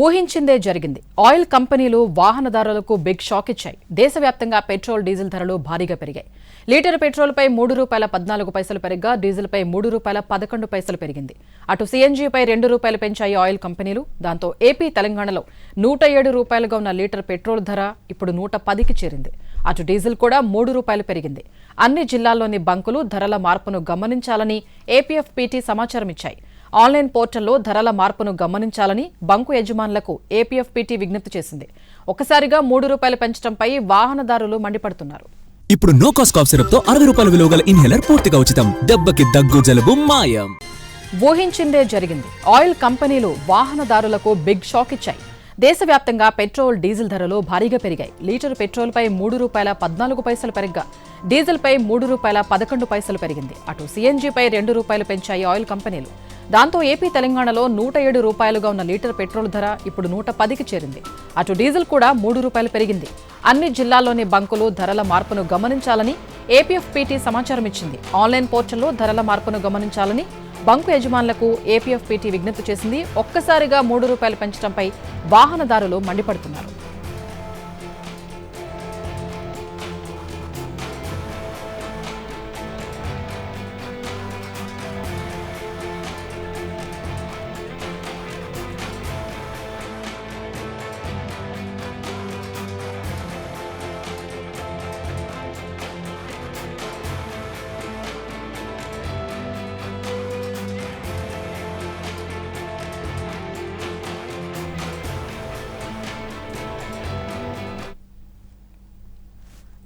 ఊహించిందే జరిగింది. ఆయిల్ కంపెనీలు వాహనదారులకు బిగ్ షాక్ ఇచ్చాయి. దేశవ్యాప్తంగా పెట్రోల్, డీజిల్ ధరలు భారీగా పెరిగాయి. లీటర్ పెట్రోల్పై ₹3.14 పెరిగ్గా డీజిల్పై ₹3.11 పెరిగింది. అటు సీఎన్జీపై ₹2 పెంచాయి ఆయిల్ కంపెనీలు. దాంతో ఏపీ, తెలంగాణలో ₹107గా ఉన్న లీటర్ పెట్రోల్ ధర ఇప్పుడు ₹110కి చేరింది. అటు డీజిల్ కూడా ₹3 పెరిగింది. అన్ని జిల్లాల్లోని బంకులు ధరల మార్పును గమనించాలని ఏపీఎఫ్పీటీ సమాచారం ఇచ్చాయి. ఆన్లైన్ పోర్టల్లో ధరల మార్పును గమనించాలని బంకు యజమానులకు ఏపీఎఫ్పీటీ విజ్ఞప్తి చేసింది. ఒక్కసారిగా ₹3 పెంచడంపై వాహనదారులు మండిపడుతున్నారు. ఇప్పుడు నో కాస్ట్ కాఫ్ సిరప్ తో ₹60 విలువ గల ఇన్హేలర్ పూర్తిగా ఉచితం. దెబ్బకి దగ్గు, జలుబు మాయం. ఊహించిందే జరిగింది. ఆయిల్ కంపెనీలు వాహనదారులకు బిగ్ షాక్ ఇచ్చాయి. దేశవ్యాప్తంగా పెట్రోల్, డీజిల్ ధరలు భారీగా పెరిగాయి. లీటర్ పెట్రోల్పై ₹3.14 పెరిగ్గా డీజిల్పై ₹3.11 పెరిగింది. అటు సీఎన్జీపై ₹2 పెంచాయి ఆయిల్ కంపెనీలు. దాంతో ఏపీ, తెలంగాణలో ₹107గా ఉన్న లీటర్ పెట్రోల్ ధర ఇప్పుడు ₹110కి చేరింది. అటు డీజిల్ కూడా ₹3 పెరిగింది. అన్ని జిల్లాల్లోని బంకులు ధరల మార్పును గమనించాలని ఏపీఎఫ్పీటీ సమాచారం ఇచ్చింది. ఆన్లైన్ పోర్టల్లో ధరల మార్పును గమనించాలని బంకు యజమానులకు ఏపీఎఫ్పీటీ విజ్ఞప్తి చేసింది. ఒక్కసారిగా ₹3 పెంచడంపై వాహనదారులు మండిపడుతున్నారు.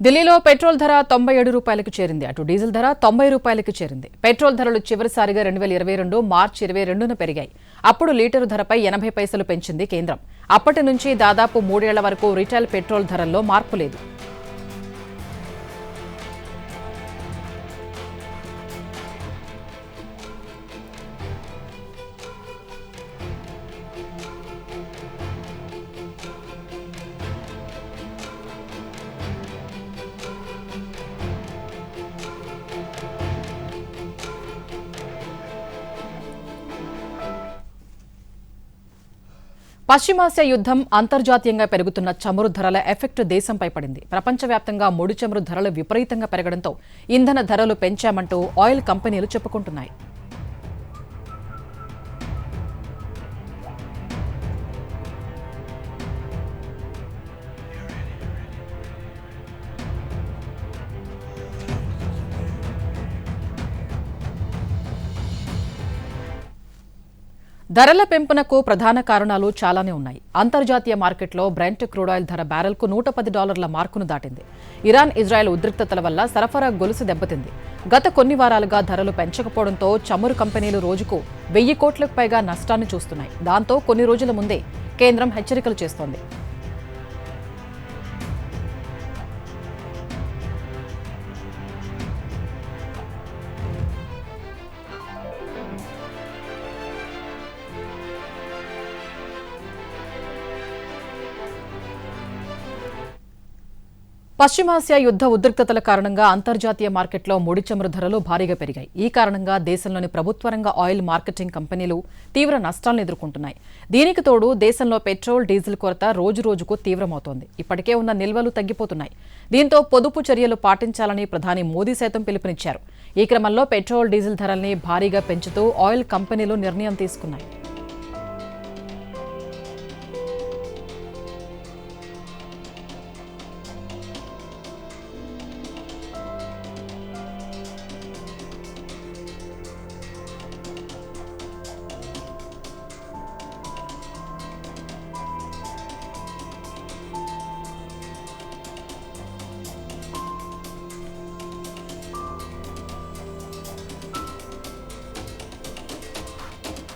ఢిల్లీలో పెట్రోల్ ధర ₹97కి చేరింది. అటు డీజిల్ ధర ₹90కి చేరింది. పెట్రోల్ ధరలు చివరిసారిగా 2022 మార్చి 22న పెరిగాయి. అప్పుడు లీటరు ధరపై 80 పైసలు పెంచింది కేంద్రం. అప్పటి నుంచి దాదాపు 3 ఏళ్ల వరకు రిటైల్ పెట్రోల్ ధరల్లో మార్పు లేదు. పశ్చిమాసియా యుద్ధం, అంతర్జాతీయంగా పెరుగుతున్న చమురు ధరల ఎఫెక్ట్ దేశంపై పడింది. ప్రపంచవ్యాప్తంగా ముడి చమురు ధరలు విపరీతంగా పెరగడంతో ఇంధన ధరలు పెంచామంటూ ఆయిల్ కంపెనీలు చెప్పుకుంటున్నాయి. ధరల పెంపునకు ప్రధాన కారణాలు చాలానే ఉన్నాయి. అంతర్జాతీయ మార్కెట్లో బ్రెంట్ క్రూడ్ ఆయిల్ ధర బ్యారెల్కు $110 మార్కును దాటింది. ఇరాన్, ఇజ్రాయెల్ ఉద్రిక్తతల వల్ల సరఫరా గొలుసు దెబ్బతింది. గత కొన్ని వారాలుగా ధరలు పెంచకపోవడంతో చమురు కంపెనీలు రోజుకు 1000 కోట్లకు పైగా నష్టాన్ని చూస్తున్నాయి. దాంతో కొన్ని రోజుల ముందే కేంద్రం హెచ్చరికలు చేస్తోంది. పశ్చిమాసియా యుద్ధ ఉద్రిక్తతల కారణంగా అంతర్జాతీయ మార్కెట్లో ముడి చమురు ధరలు భారీగా పెరిగాయి. ఈ కారణంగా దేశంలోని ప్రభుత్వ రంగ ఆయిల్ మార్కెటింగ్ కంపెనీలు తీవ్ర నష్టాలను ఎదుర్కొంటున్నాయి. దీనికి తోడు దేశంలో పెట్రోల్, డీజిల్ కొరత రోజురోజుకు తీవ్రమవుతోంది. ఇప్పటికే ఉన్న నిల్వలు తగ్గిపోతున్నాయి. దీంతో పొదుపు చర్యలు పాటించాలని ప్రధాని మోదీ సైతం పిలుపునిచ్చారు. ఈ క్రమంలో పెట్రోల్, డీజిల్ ధరల్ని భారీగా పెంచుతూ ఆయిల్ కంపెనీలు నిర్ణయం తీసుకున్నాయి.